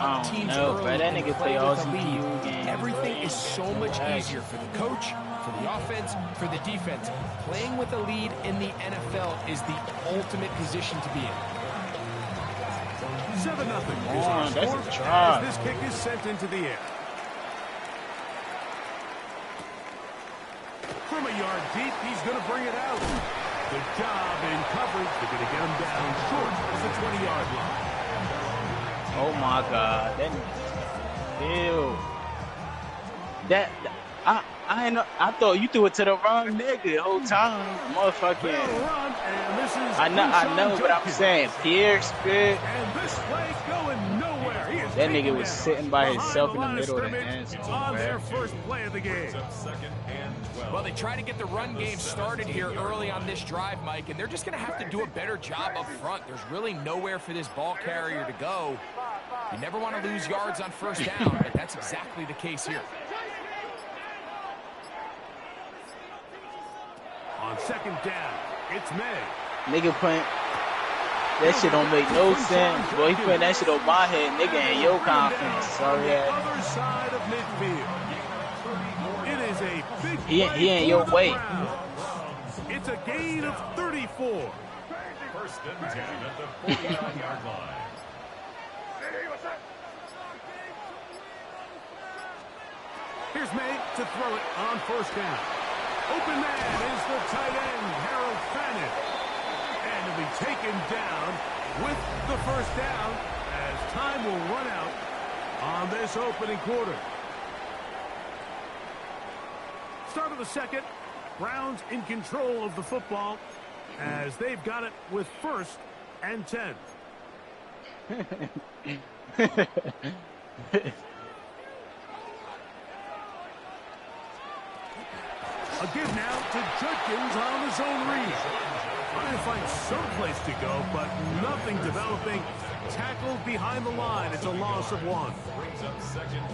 I don't know, bro. That nigga play all CPU games. Everything is so much easier for the coach, for the offense, for the defense. Playing with a lead in the NFL is the ultimate position to be in. 7-0 is Oh, our that's score a try. as this kick is sent into the air. From a yard deep, he's going to bring it out. Good job in coverage. They're going to get him down short of the 20-yard line. Oh my God, that ew. I ain't know. I thought you threw it to the wrong nigga the whole time, motherfucking. Run, and this is I know, but I'm saying Pierce, and this play's going nowhere. He is that nigga taken was down sitting by behind himself in the line middle of the scrimmage end zone, on their man. first play of the game. Well, they try to get the run game started here early on this drive, Mike, and they're just going to have to do a better job up front. There's really nowhere for this ball carrier to go. You never want to lose yards on first down, but that's exactly the case here. On second down, it's May. Nigga putting that shit don't make no sense. Boy, he putting that shit on my head, nigga, in your confidence. Sorry, Other side of midfield. It is a big he ain't your way. It's a gain of 34. First and 10 at the 49-yard line. Here's May to throw it on first down. Open man is the tight end, Harold Fannin. And he'll be taken down with the first down as time will run out on this opening quarter. Start of the second. Browns in control of the football as they've got it with first and 10. A give now to Judkins on his own read. Trying to find some place to go, but nothing developing. Tackled behind the line. It's a loss of 1.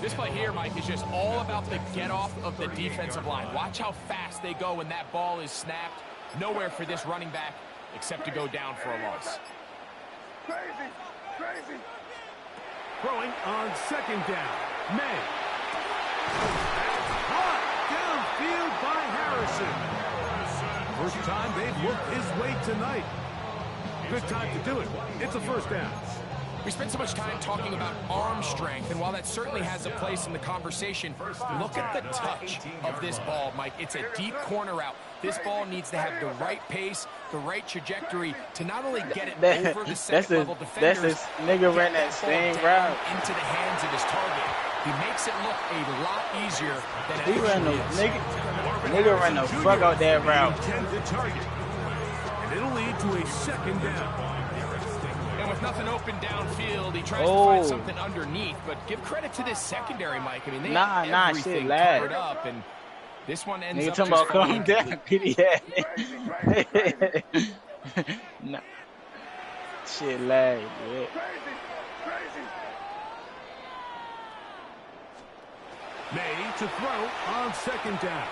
This play here, Mike, is just all about the get-off of the defensive line. Watch how fast they go when that ball is snapped. Nowhere for this running back except to go down for a loss. Crazy. Throwing on second down. May. Hot downfield by Harrison. First time they've looked his way tonight. Good time to do it. It's a first down. We spent so much time talking about arm strength, and while that certainly has a place in the conversation, look at the touch of this ball, Mike. It's a deep corner route. This ball needs to have the right pace, the right trajectory to not only get it over the second-level defenders, that's his nigga ran that same route into the hands of his target. He makes it look a lot easier than it He ran the actually is. nigga ran the fuck out that route. Intended target. And it'll lead to a second down. And with nothing open downfield, he tries to find something underneath. But give credit to this secondary, Mike. I mean, they have everything shit, lad. covered up, and this one ends Nigga up talking just about calm down, PDA. Nah. Shit, lag, yeah. May to throw on second down.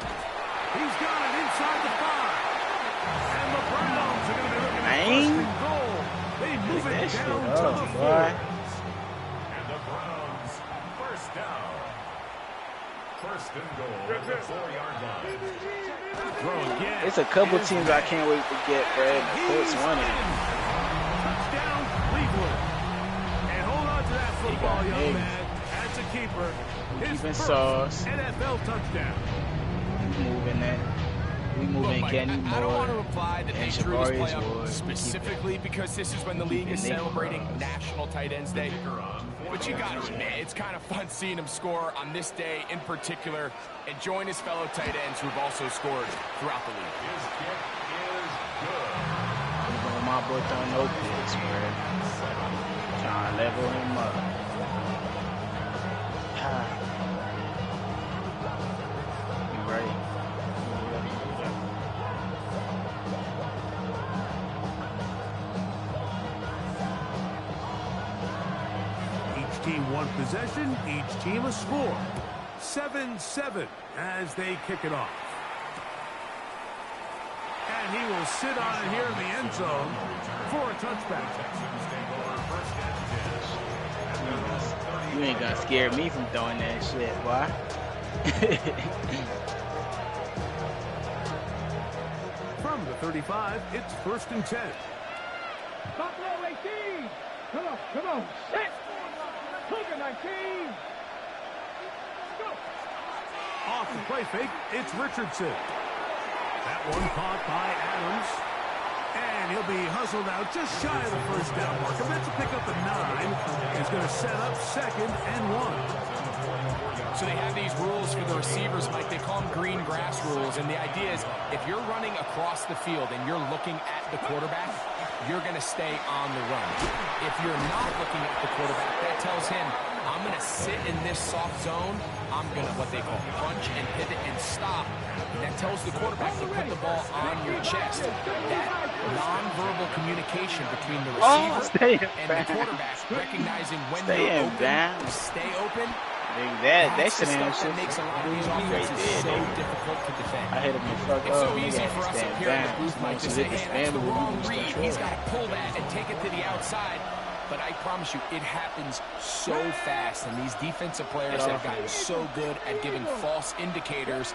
He's got it inside the 5. And the Browns are going to be looking at first and goal. They move it down to the 4. And the Browns, first down. First and goal at the 4-yard line. Throw again. It's a couple teams I can't wait to get, Fred. The Colts won it. Touchdown, Cleveland. And hold on to that football, young man. As a keeper, his Keeping first sauce. NFL touchdown. Moving that. We moving Mike, Kenny I don't want to Moore. imply that they and drew this play Shabari's up Ward. specifically because this is when the league is Keep it celebrating National Tight Ends Day. But you got to admit, it's kind of fun seeing him score on this day in particular and join his fellow tight ends who have also scored throughout the league. His kick is good. My boy throwing no picks, Fred. Trying to level him up. You right. Each team one possession, each team a score. 7-7 as they kick it off. And he will sit on it here in the end zone for a touchback. You ain't gonna scare me from throwing that shit, boy. From the 35, it's 1st and 10. Buffalo 18. Come on. Set. Cougar 19. Go. Off the play fake, it's Richardson. That one caught by Adams. And he'll be hustled out just shy of the first down mark. If that's a pick up at 9, he's going to set up 2nd and 1. So they have these rules for the receivers, Mike. They call them green grass rules. And the idea is if you're running across the field and you're looking at the quarterback, you're going to stay on the run. If you're not looking at the quarterback, that tells him, I'm going to sit in this soft zone. I'm going to, what they call, punch and pivot and stop. And that tells the quarterback to put the ball on your chest. That nonverbal communication between the receiver and the quarterback, recognizing when you're open, stay open. That shit makes a lot of these offenses so difficult to defend. I hit him the fuck up. It's so easy for us up here in the booth, Mike, to say, hey, that's the wrong read. He's got to pull that and take it to the outside. But I promise you, it happens so fast. And these defensive players have gotten so good at giving false indicators.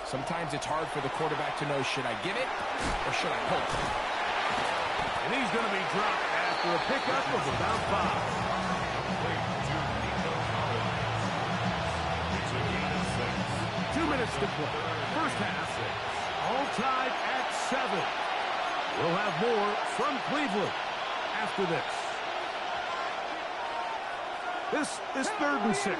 Sometimes it's hard for the quarterback to know, should I give it or should I pull it? And he's going to be dropped after a pickup of about 5. 2 minutes to play. First half, all tied at 7. We'll have more from Cleveland after this. This is 3rd and 6.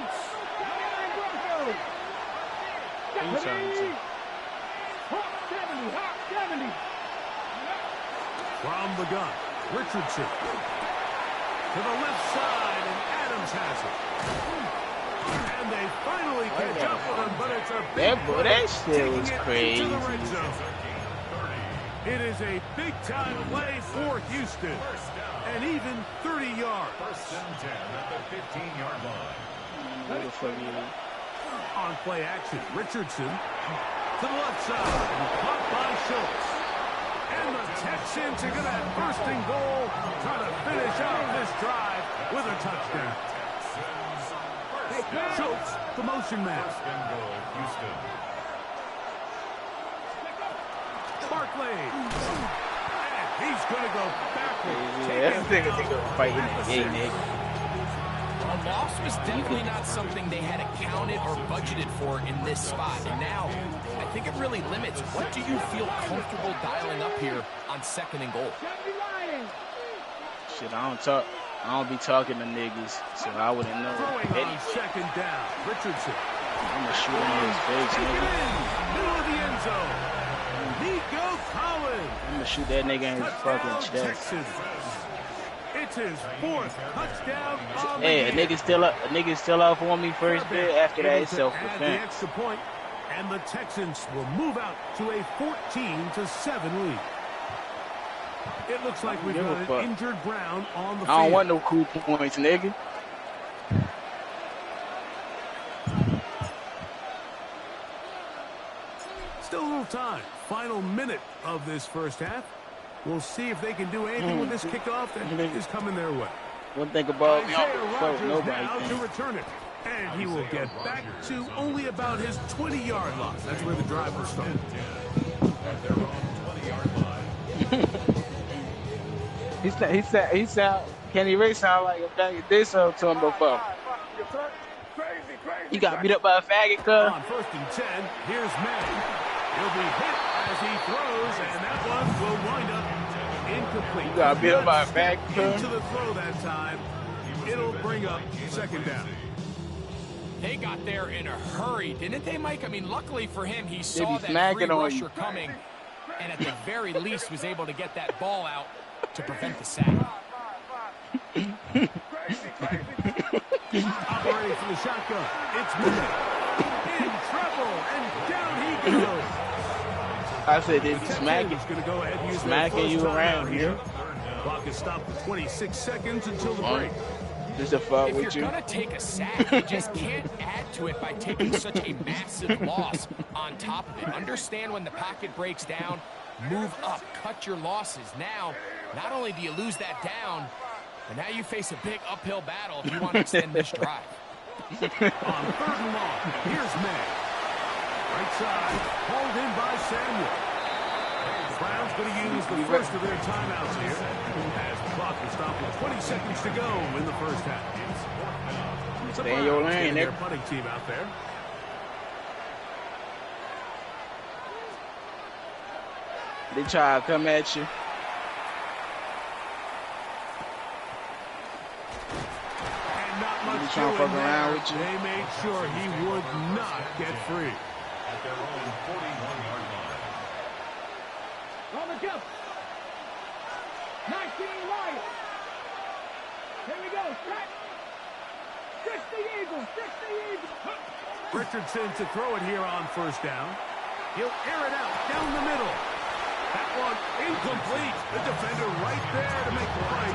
From the gun, Richardson. To the left side, and Adams has it. And they finally catch up with him, but it's a big that shit was crazy. It is a big-time play for Houston. And even 30 yards. 1st and 10 at the 15-yard line. On play action, Richardson to the left side, caught by Schultz. And the Texans are going to have 1st and goal, trying to finish off this drive with a touchdown. Schultz, the motion man. 1st and goal, Houston. Barkley. And he's going to go backwards. Yeah, I think they're fighting the game, nigga. A loss was definitely not something they had accounted or budgeted for in this spot. And now, I think it really limits. What do you feel comfortable dialing up here on 2nd and goal? Shit, I don't be talking to niggas, so I wouldn't know. Throwing on 2nd down, Richardson. I'm gonna shoot him in his face, nigga. Middle of the end zone. Nico Collins. I'm gonna shoot that nigga in his fucking chest. Texans. It's his 4th touchdown on Hey, a the nigga still off on me first bit. After that, it's the self-defense. extra point, and the Texans will move out to a 14-7 lead. It looks like we've got an injured Brown on the field. I don't want no cool points, nigga. Still a little time. Final minute of this first half. We'll see if they can do anything with this kickoff that is coming their way. One thing about me, Isaiah Rodgers nobody now to thinks. return it. And he will get back to only about his 20-yard line. That's where the drive will start. At their own 20-yard line. He sound. Kenny Ray sound like a faggot. Did something to him before. He got beat up by a faggot, cuz. On 1st and 10, here's Madden. He'll be hit as he throws, and that one will wind up incomplete. You got beat up by a faggot, cuz. Into the throw that time. It'll bring up 2nd down. They got there in a hurry, didn't they, Mike? I mean, luckily for him, he saw that free on rusher you. coming, and at the very least was able to get that ball out to prevent the sack. Operating from the shotgun. It's Miller. In trouble, and down he goes. I said, they be Smacking you around here. Clock is stopped for 26 seconds until the break. Just a fuck If with you're you. going to take a sack, you just can't add to it by taking such a massive loss on top of it. Understand when the pocket breaks down, move up, cut your losses. Now, not only do you lose that down, but now you face a big uphill battle if you want to extend this drive. On 3rd and long, here's May. Right side, hauled in by Samuel. The Browns going to use the first of their timeouts here, as the clock will stop with 20 seconds to go in the first half. Stay in your lane, their punting team out there. They try to come at you. And not much trying to fuck around with you. They made sure he would not get free. At their own 41-yard line. On the jump. 19 wide. Here we go. Strike. 60 Eagles. 60 Eagles. Richardson to throw it here on 1st down. He'll air it out down the middle. That one incomplete. The defender right there to make the play.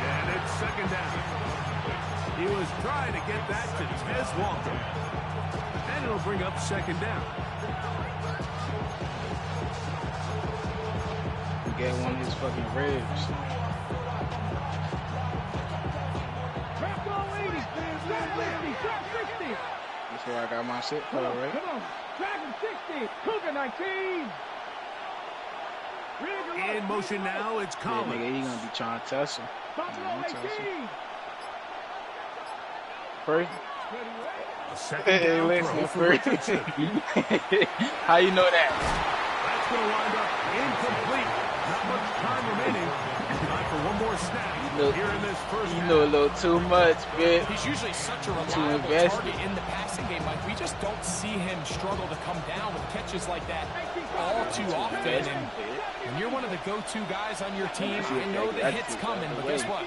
And it's 2nd down. He was trying to get that to Tez Walker. And it'll bring up 2nd down. Get one of his fucking ribs. Crack on 80. Shot 60. That's where I got my shit for, right? Come on. Dragon 60. Cougar 19. In motion now, it's Yeah, Collins. nigga, he gonna be trying to tussle. Buffalo 18. First, A 2nd hey, down listen, throw for first. Richardson. How you know that? That's going to wind up incomplete. Not much time remaining. Time for one more snap here in this first You half. know a little too much, bitch. He's usually such a Too reliable invested. target in the passing game, Mike. We just don't see him struggle to come down with catches like that all too often. And when you're one of the go-to guys on your team, I know the hit's coming, but guess what?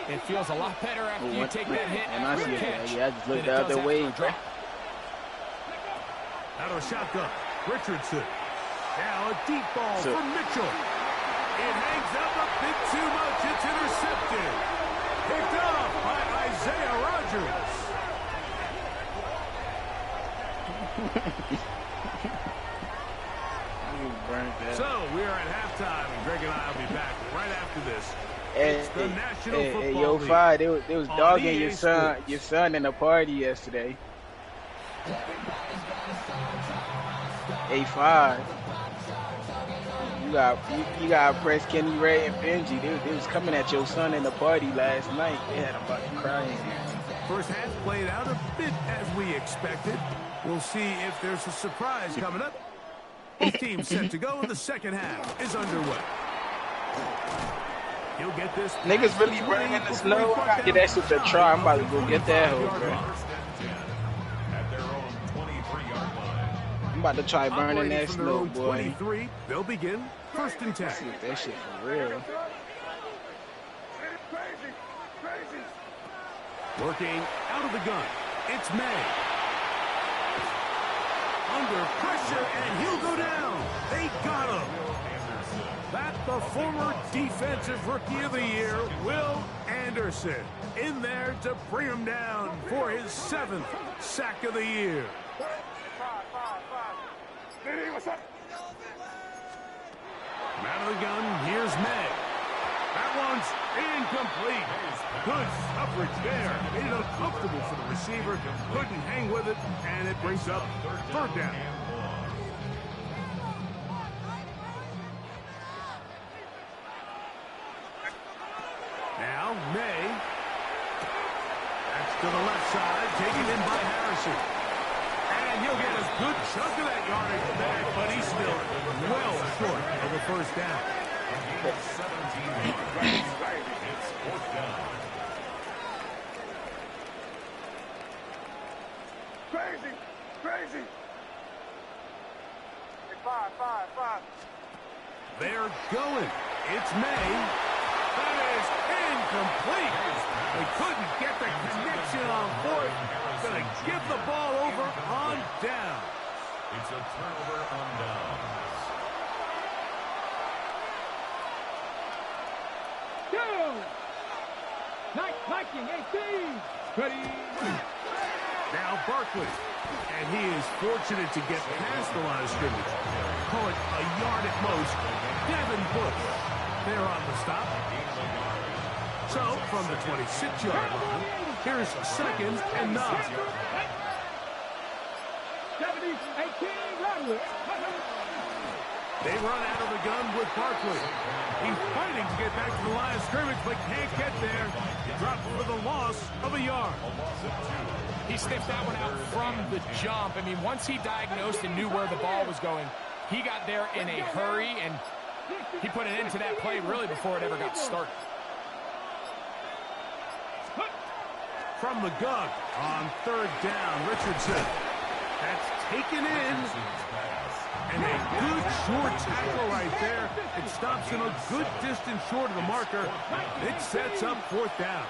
It feels a lot better after you take that hit And I after see a it. catch Yeah, I just than looked it the does other after way, a bro. drop. Out of a shotgun. Richardson. Now a deep ball for Mitchell. It hangs up a bit too much. It's intercepted. Picked up by Isaiah Rodgers. So we are at halftime, and Greg and I will be back right after this. It's the National Football yo, League. Five, they was on dogging EA your son in the party yesterday. A5. You got press Kenny Ray and Benji. They was coming at your son in the party last night. They had him about to cry in here. First half played out a bit as we expected. We'll see if there's a surprise coming up. Both teams set to go, and the second half is underway. He'll get this. Niggas really running in the snow. I gotta get that shit to try. I'm about to go get that hoe, bro. At their own 23-yard line. I'm about to try burning that From their snow, own boy. 23, they'll begin 1st and 10. That shit for real. Working out of the gun. It's May. Under pressure, and he'll go down. They got him. That's the former Defensive Rookie of the Year, Will Anderson, in there to bring him down for his 7th sack of the year. Out of the gun, here's May. That one's incomplete. Good coverage there. Made it uncomfortable for the receiver. Couldn't hang with it, and it brings up 3rd down. Now, May. That's to the left side, taken in by Harrison. And he'll get a good chunk of that yardage back, but he's still well short of the 1st down. 17 yards. It's 4th down. Crazy. Five. They're going. It's May. That is incomplete. They couldn't get the connection on 4th. Going to give the ball over on down. It's a turnover on downs. Viking 18. Ready. Now Barkley. And he is fortunate to get past the line of scrimmage. Call it a yard at most. Devin Bush. They're on the stop. So, from the 26-yard line, here's 2nd and 9. 70-18, Rodwood. They run out of the gun with Barkley. He's fighting to get back to the line of scrimmage, but can't get there. Dropped for the loss of a yard. He sniffed that one out from the jump. I mean, once he diagnosed and knew where the ball was going, he got there in a hurry, and he put an end to that play really before it ever got started. From the gun on 3rd down, Richardson. That's taken in. And a good short tackle right there. It stops him a good distance short of the marker. It sets up 4th down.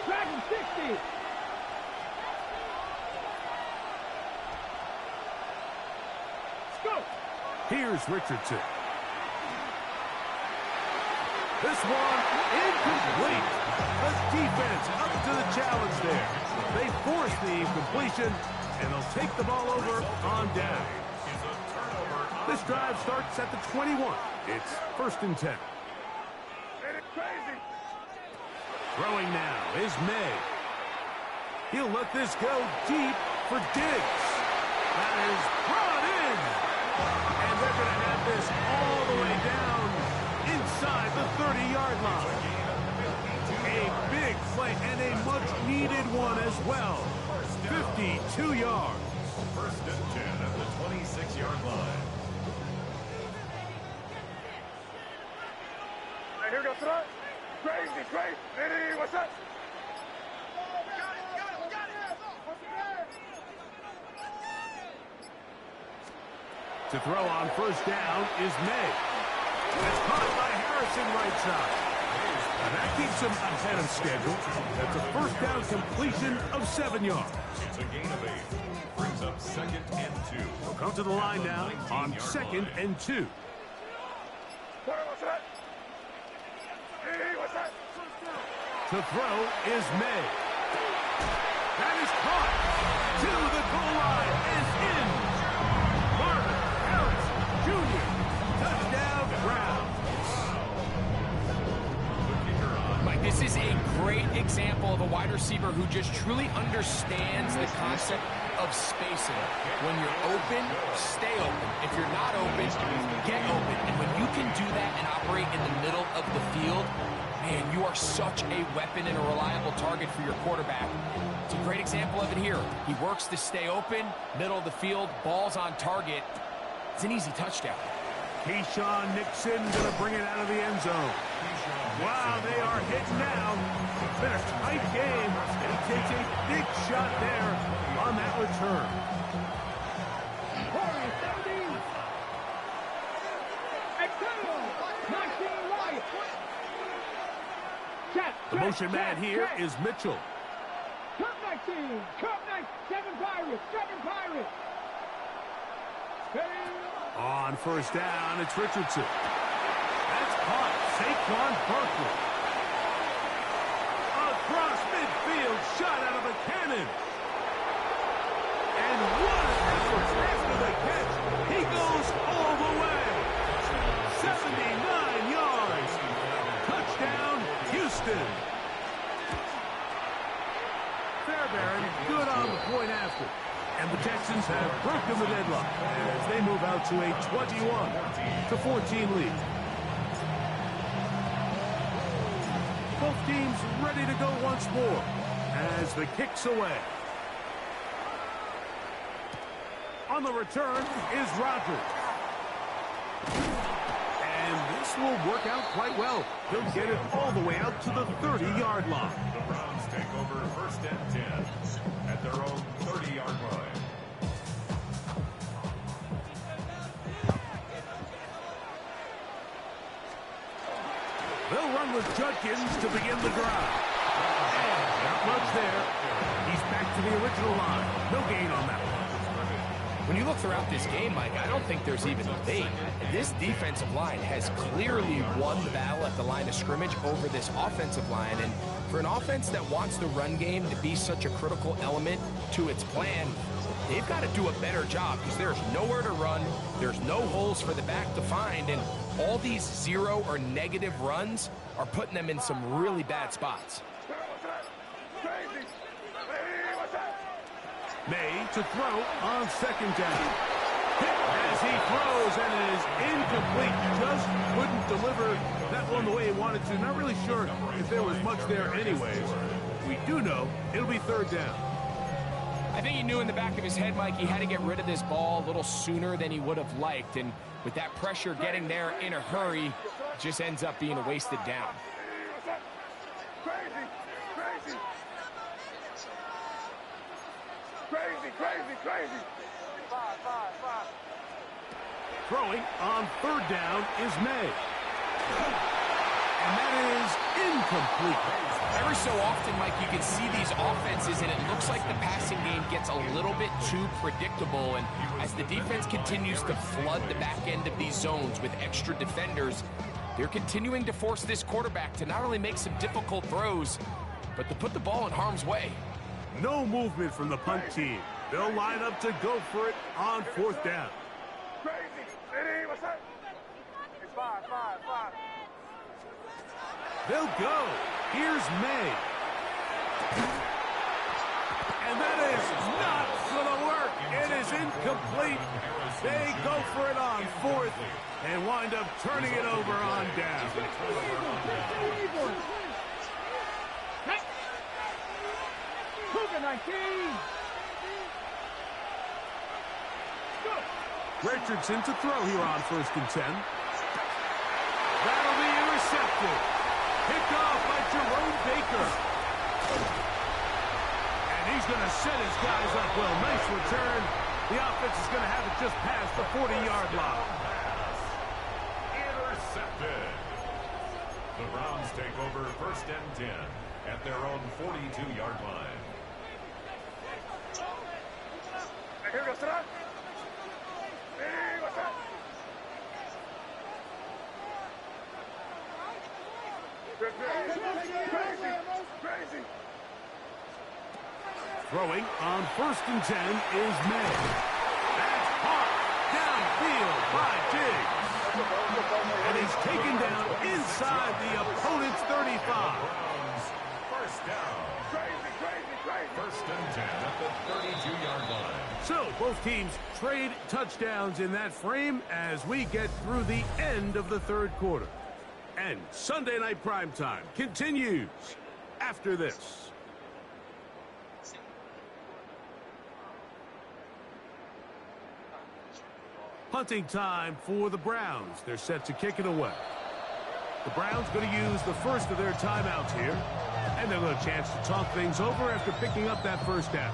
Dragon 60. Go. Here's Richardson. This one incomplete. The defense up to the challenge there. They force the incompletion, and they'll take the ball over on down. This drive starts at the 21. It's 1st and 10. Throwing now is May. He'll let this go deep for Diggs. That is brought in. And they're going to have this all the way down inside the 30-yard line. A big play and a much-needed one as well. 52 yards. 1st and 10 at the 26-yard line. Here we go, throw. Crazy, crazy. Hey, what's up? To throw on 1st down is May. That's caught by Harrison right side. And that keeps him ahead of schedule. That's a 1st down completion of 7 yards. It's a gain of 8. Brings up 2nd and 2. They'll come to the line now on 2nd and 2. What's that? Hey, what's that? To throw is May. That is caught to the goal line and in. Marvin Harris Jr. Touchdown Browns. Mike, this is a great example of a wide receiver who just truly understands the concept of spacing. When you're open, stay open. If you're not open, get open. And when you can do that and operate in the middle of the field, man, you are such a weapon and a reliable target for your quarterback. It's a great example of it here. He works to stay open, middle of the field, ball's on target. It's an easy touchdown. Keyshawn Nixon going to bring it out of the end zone. Wow, they are hit now. It's been a tight game, and he takes a big shot there on that return. The motion man here is Mitchell. Cup 19, Cup 9, 7 Pirates, 7 Pirates. On 1st down, it's Richardson. That's caught. Saquon Barkley. Across midfield, shot out of a cannon. And what an effort after the catch. He goes all the way. 79 yards. Touchdown, Houston. Fairbairn, good on the point after. And the Texans have broken the deadlock as they move out to a 21-14 lead. Both teams ready to go once more as the kick's away. On the return is Rodgers. And this will work out quite well. He'll get it all the way out to the 30-yard line. The Browns take over 1st and 10 at their own 30-yard line. They'll run with Judkins to begin the drive. And not much there. He's back to the original line. No gain on that one. When you look throughout this game, Mike, I don't think there's even a debate. This defensive line has clearly won the battle at the line of scrimmage over this offensive line. And for an offense that wants the run game to be such a critical element to its plan, they've got to do a better job because there's nowhere to run. There's no holes for the back to find. And all these zero or negative runs are putting them in some really bad spots. May to throw on second down. Hit as he throws, and it is incomplete. Just couldn't deliver that one the way he wanted to. Not really sure if there was much there anyways. We do know it'll be third down. I think he knew in the back of his head, Mike, he had to get rid of this ball a little sooner than he would have liked. And with that pressure getting there in a hurry, it just ends up being a wasted down. Crazy. Five. Throwing on third down is May. And that is incomplete. Every so often, Mike, you can see these offenses, and it looks like the passing game gets a little bit too predictable. And as the defense continues to flood the back end of these zones with extra defenders, they're continuing to force this quarterback to not only make some difficult throws, but to put the ball in harm's way. No movement from the punt team. They'll line up to go for it on fourth down. Crazy. Ready? What's up? It's five. They'll go. Here's May. And that is not going to work. It is incomplete. They go for it on fourth and wind up turning it over on down. Richardson to throw here on 1st and 10. That'll be intercepted. Picked off by Jerome Baker. And he's going to set his guys up well. Nice return. The offense is going to have it just past the 40-yard line. Intercepted. The Browns take over 1st and 10 at their own 42-yard line. Here goes Trump. Crazy. Throwing on 1st and 10 is May. That's hard. Downfield by Diggs. And he's taken down inside the opponent's 35. First down. Crazy. 1st and 10 at the 32-yard line. So both teams trade touchdowns in that frame as we get through the end of the third quarter. And Sunday Night Primetime continues after this. Punting time for the Browns. They're set to kick it away. The Browns going to use the first of their timeouts here. And they'll have a chance to talk things over after picking up that first down.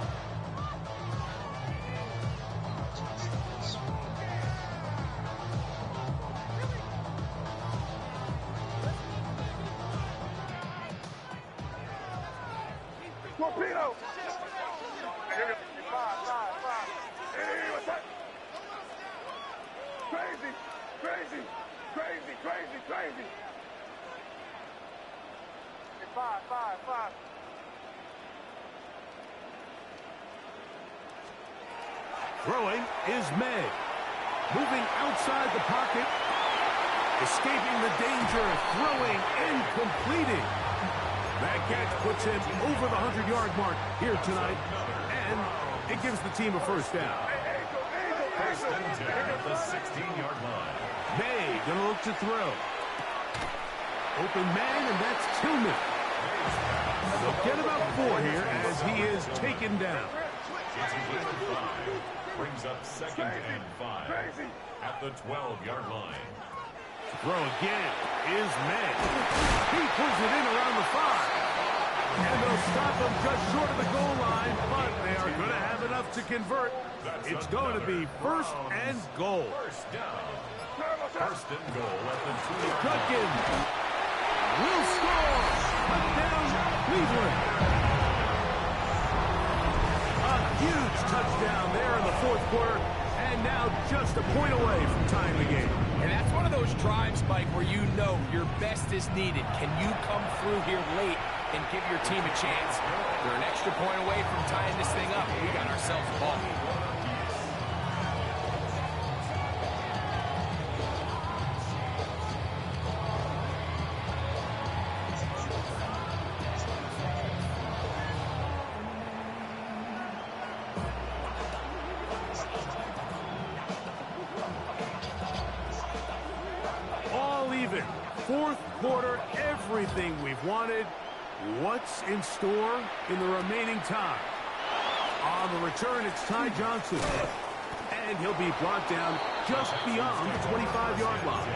Torpedo. Five. Hey, what's that? Crazy. Five. Throwing is May. Moving outside the pocket. Escaping the danger. Throwing and completing. That catch puts him over the 100-yard mark here tonight. And it gives the team a first down. 1st and 10 at the 16-yard line. May going to look to throw. Open man, and that's Tillman. They'll get about 4 here as he is taken down. Brings up 2nd and 5 at the 12-yard line. Throw again is May. He pulls it in around the 5. And they'll stop him just short of the goal line, but they are going to have enough to convert. It's going to be 1st and goal. First down. 1st and goal at the 2-yard line. Duggan will score. Touchdown, Cleveland. A huge touchdown there in the fourth quarter. And And now just a point away from tying the game. And that's one of those drives, Mike, where you know your best is needed. Can you come through here late and give your team a chance? They're an extra point away from tying this thing up. We got ourselves a ball. All even. Fourth quarter, everything we've wanted. What's in store in the remaining time? On the return, it's Ty Johnson. And he'll be brought down just beyond the 25-yard line.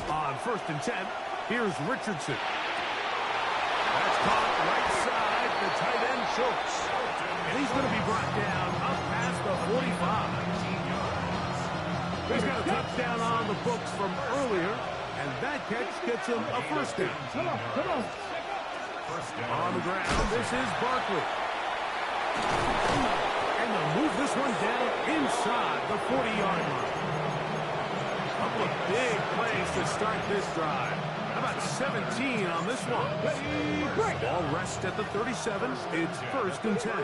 On 1st and 10, here's Richardson. That's caught right side, the tight end Schultz. And he's going to be brought down up past the 45. He's got a touchdown on the books from earlier, and that catch gets him a first down. Come on, come on. On the ground, this is Barkley. And they'll move this one down inside the 40-yard line. Couple of big plays to start this drive. How about 17 on this one? Ball rests at the 37. It's 1st and 10. On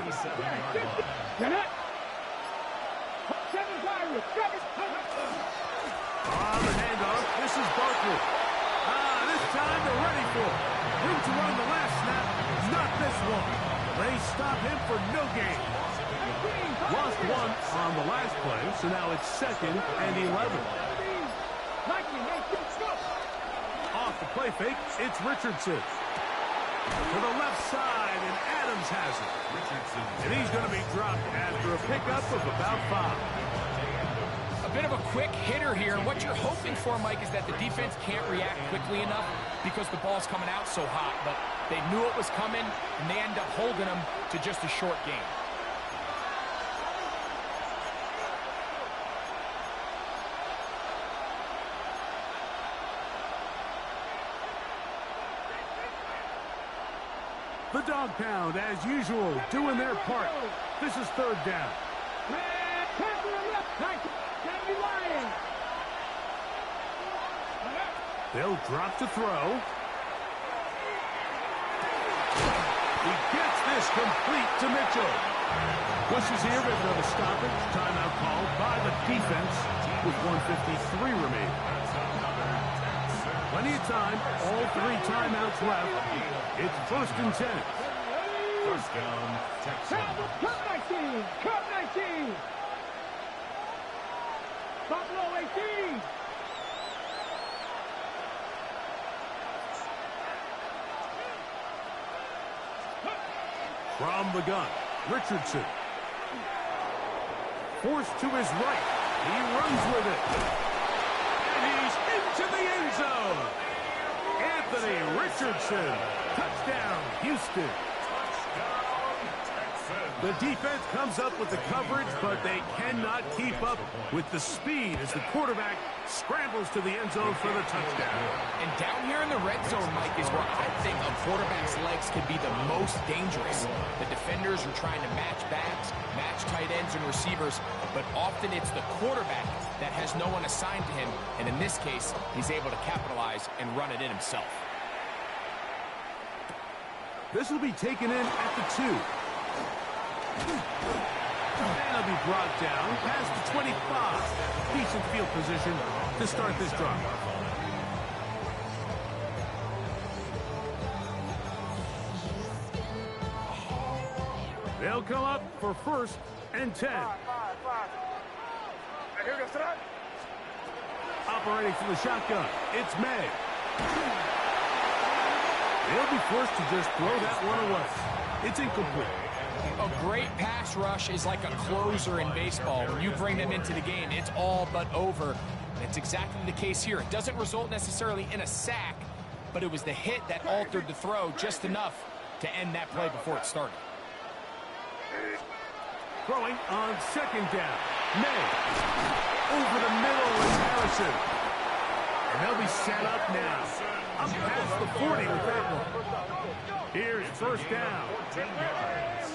the handoff, this is Barkley. This time they're ready for it. Room to run the last snap. Not this one. They stop him for no gain. Lost one on the last play, so now it's 2nd and 11. Off the play fake, it's Richardson. To the left side, and Adams has it. And he's going to be dropped after a pickup of about 5. A bit of a quick hitter here, and what you're hoping for, Mike, is that the defense can't react quickly enough because the ball's coming out so hot. But they knew it was coming, and they end up holding them to just a short game. The dog pound, as usual, doing their part. This is 3rd down. They'll drop to throw. He gets this complete to Mitchell. Wishes here with another stoppage. Timeout called by the defense with 1:53 remaining. Plenty of time. All 3 timeouts left. It's 1st and 10. First down, Texans. Cup 19! Cup 19! Buffalo 18! From the gun, Richardson. Forced to his right. He runs with it. And he's into the end zone. Anthony Richardson. Touchdown, Houston. The defense comes up with the coverage, but they cannot keep up with the speed as the quarterback scrambles to the end zone for the touchdown. And down here in the red zone, Mike, is where I think a quarterback's legs can be the most dangerous. The defenders are trying to match backs, match tight ends and receivers, but often it's the quarterback that has no one assigned to him, and in this case, he's able to capitalize and run it in himself. This will be taken in at the 2. And he'll be brought down past the 25. Decent field position to start this drive. They'll come up for 1st and 10. Operating from the shotgun, it's May. They'll be forced to just throw that one away. It's incomplete. A great pass rush is like a closer in baseball. When you bring them into the game, it's all but over. It's exactly the case here. It doesn't result necessarily in a sack, but it was the hit that altered the throw just enough to end that play before it started. Throwing on second down. May. Over the middle with Harrison. And they'll be set up now. Up past the 40 with that one. Here's first down. 14 yards.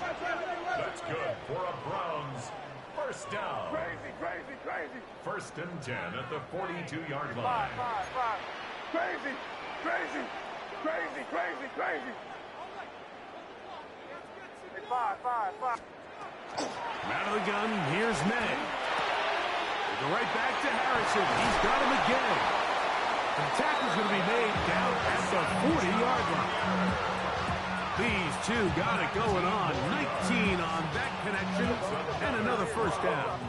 That's good for a Browns first down. Crazy. First and 10 at the 42-yard line. Crazy. Five. Out of the gun, here's May. They go right back to Harrison. He's got him again. The tackle's going to be made down at the 40-yard line. These two got it going on. 19 on that connection, and another first down.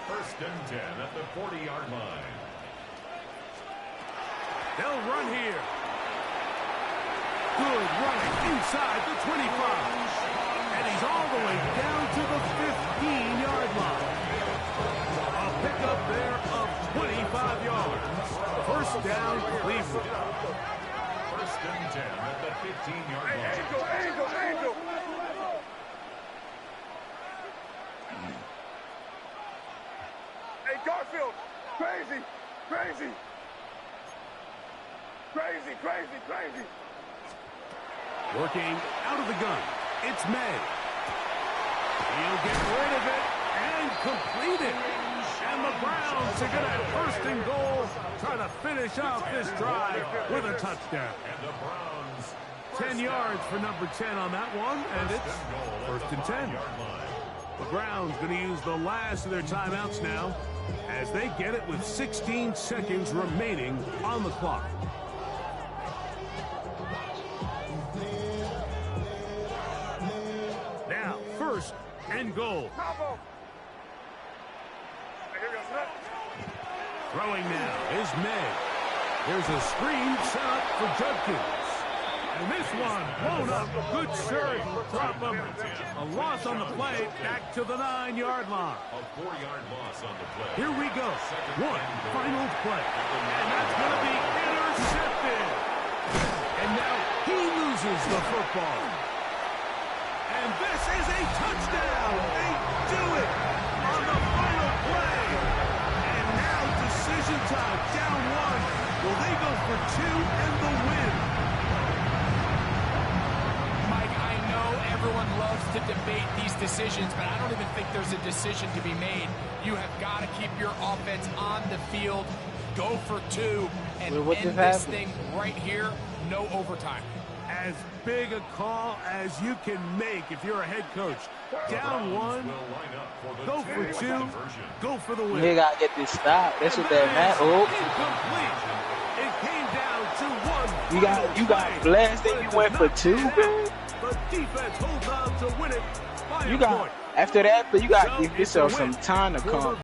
First and 10 at the 40-yard line. They'll run here. Good running inside the 25. And he's all the way down to the 15-yard line. A pickup there of 25 yards. First down, Cleveland. First and 10 at the 15-yard line. Angel. Hey, Garfield. Crazy. Working out of the gun. It's May. He'll get rid of it and complete it. And the Browns are going to have first and goal, trying to finish off this drive with a touchdown. And the Browns 10 yards for number 10 on that one, and it's first and 10. The Browns going to use the last of their timeouts now as they get it with 16 seconds remaining on the clock. Now, first and goal. Throwing now is May. Here's a screen set up for Judkins. And this one blown up. Good surge. Drop him. A loss on the play. Back to the 9-yard line. A 4-yard loss on the play. Here we go. One final play. And that's going to be intercepted. And now he loses the football. And this is a touchdown. They do it on the final play. And now decision time. Down one. Will they go for two and the win? Mike, I know everyone loves to debate these decisions, but I don't even think there's a decision to be made. You have got to keep your offense on the field, go for two, and end this thing right here. No overtime. As big a call as you can make if you're a head coach. Down one, go for two, go for the win. You gotta get this stop. That's what that meant. Oh, it came down to one. you got blessed and you went for two, man. The defense holds on to win it by You a got point. after that, but you gotta give yourself some time to come.